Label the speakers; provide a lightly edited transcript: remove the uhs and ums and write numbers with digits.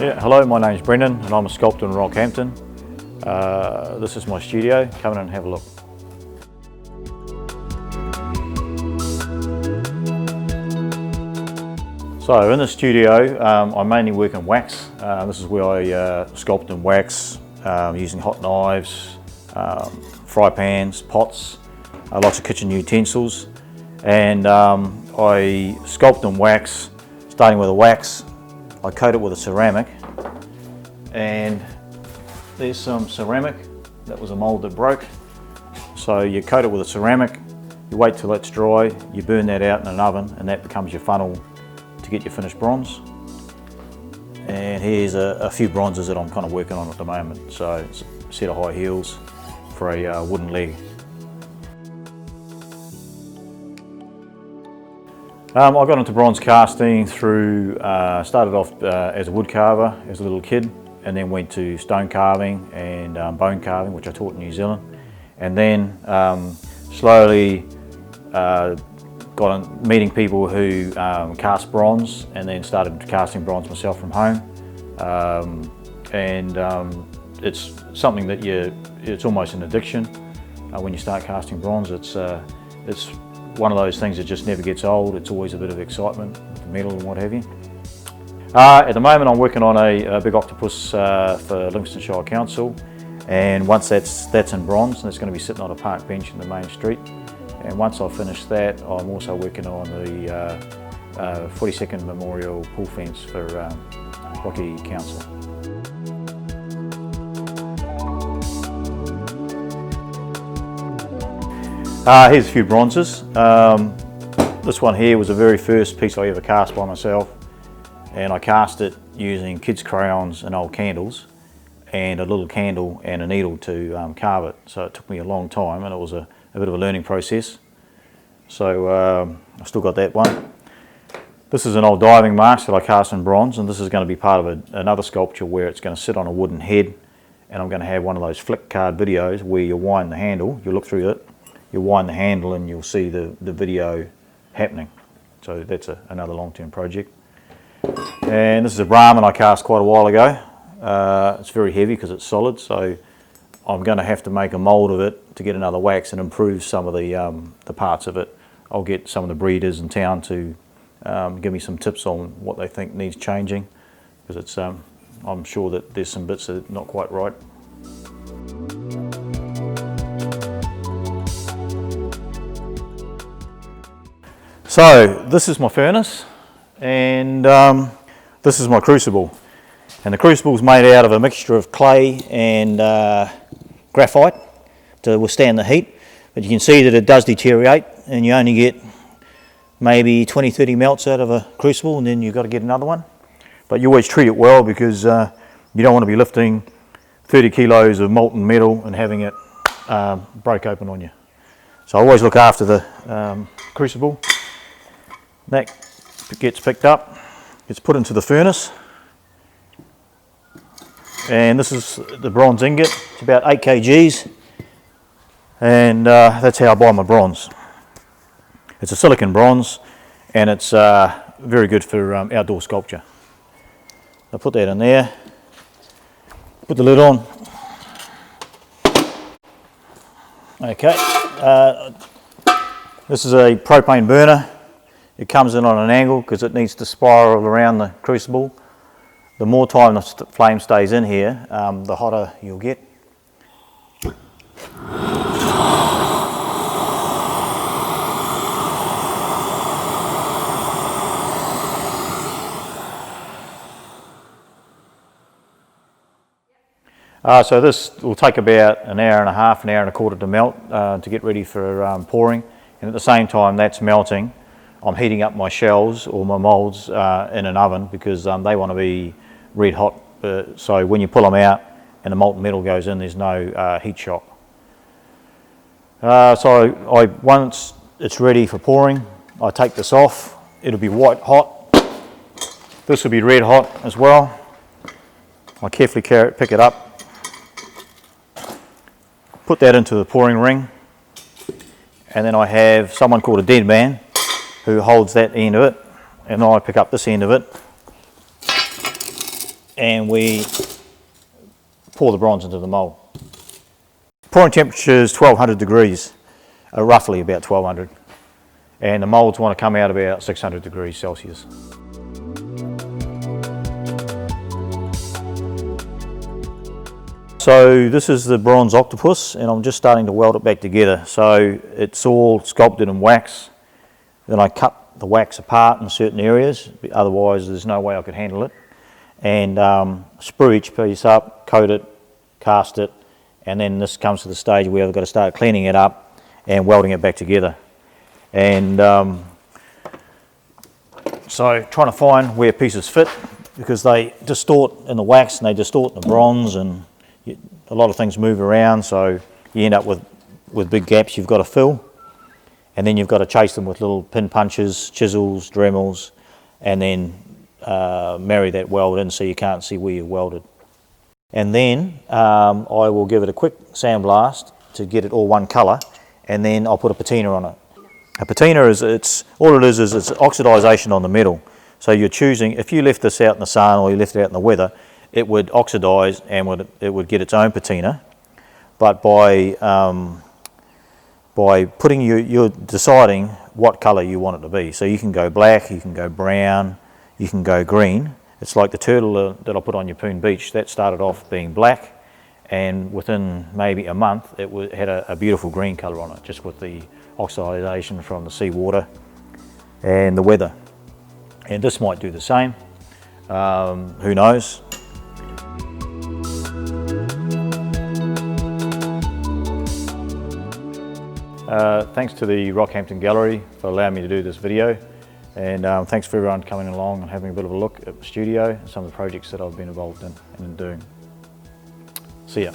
Speaker 1: Yeah, hello, my name's Brendon and I'm a sculptor in Rockhampton. This is my studio, come in and have a look. So in the studio, I mainly work in wax. This is where I sculpt in wax using hot knives, fry pans, pots, lots of kitchen utensils. And I sculpt in wax, starting with a wax. I coat it with a ceramic, and there's some ceramic. That was a mould that broke. So you coat it with a ceramic, you wait till it's dry, you burn that out in an oven, and that becomes your funnel to get your finished bronze. And here's a few bronzes that I'm kind of working on at the moment. So it's a set of high heels for a wooden leg. I got into bronze casting through, started off as a wood carver as a little kid, and then went to stone carving and bone carving, which I taught in New Zealand. And then slowly got on meeting people who cast bronze, and then started casting bronze myself from home. It's something that it's almost an addiction when you start casting bronze. It's one of those things that just never gets old. It's always a bit of excitement with the metal and what have you. At the moment I'm working on a big octopus for Livingstonshire Council, and once that's in bronze, and it's going to be sitting on a park bench in the main street. And once I've finished that, I'm also working on the 42nd Memorial pool fence for Rocky Council. Here's a few bronzes. This one here was the very first piece I ever cast by myself, and I cast it using kids' crayons and old candles and a little candle and a needle to carve it. So it took me a long time, and it was a bit of a learning process. So I've still got that one. This is an old diving mask that I cast in bronze, and this is going to be part of another sculpture where it's going to sit on a wooden head, and I'm going to have one of those flick card videos where you wind the handle, you look through it, you wind the handle and you'll see the video happening. So that's another long-term project. And this is a Brahmin I cast quite a while ago. It's very heavy because it's solid, so I'm going to have to make a mould of it to get another wax and improve some of the parts of it. I'll get some of the breeders in town to give me some tips on what they think needs changing, because it's I'm sure that there's some bits that are not quite right. So this is my furnace, and this is my crucible. And the crucible is made out of a mixture of clay and graphite to withstand the heat. But you can see that it does deteriorate, and you only get maybe 20-30 melts out of a crucible, and then you've got to get another one. But you always treat it well, because you don't want to be lifting 30 kilos of molten metal and having it break open on you. So I always look after the crucible. That gets picked up, gets put into the furnace, and this is the bronze ingot. It's about 8 kgs, and that's how I buy my bronze. It's a silicon bronze, and it's very good for outdoor sculpture. I'll put that in there, put the lid on. Okay, this is a propane burner. It comes in on an angle because it needs to spiral around the crucible. The more time the flame stays in here, the hotter you'll get. So this will take about an hour and a half, an hour and a quarter to melt to get ready for pouring. And at the same time that's melting, I'm heating up my shells or my moulds in an oven, because they want to be red hot. So when you pull them out and the molten metal goes in, there's no heat shock. So once it's ready for pouring, I take this off. It'll be white hot. This will be red hot as well. I carefully pick it up, put that into the pouring ring, and then I have someone called a dead man who holds that end of it, and I pick up this end of it and we pour the bronze into the mould. Pouring temperature is 1200 degrees, roughly about 1200, and the moulds want to come out about 600 degrees Celsius. So this is the bronze octopus, and I'm just starting to weld it back together. So it's all sculpted in wax. Then I cut the wax apart in certain areas, otherwise there's no way I could handle it. And sprue each piece up, coat it, cast it, and then this comes to the stage where I've got to start cleaning it up and welding it back together. And so trying to find where pieces fit, because they distort in the wax and they distort in the bronze, and a lot of things move around, so you end up with big gaps you've got to fill, and then you've got to chase them with little pin punches, chisels, Dremels, and then marry that weld in so you can't see where you welded. And then I will give it a quick sandblast to get it all one colour, and then I'll put a patina on it. A patina is it's oxidisation on the metal. So you're choosing, if you left this out in the sun or you left it out in the weather, it would oxidise and it would get its own patina. But by putting you're deciding what colour you want it to be. So you can go black, you can go brown, you can go green. It's like the turtle that I put on Yeppoon Beach. That started off being black, and within maybe a month it had a beautiful green colour on it, just with the oxidisation from the seawater and the weather. And this might do the same, who knows. Thanks to the Rockhampton Gallery for allowing me to do this video, and thanks for everyone coming along and having a bit of a look at the studio and some of the projects that I've been involved in and doing. See ya.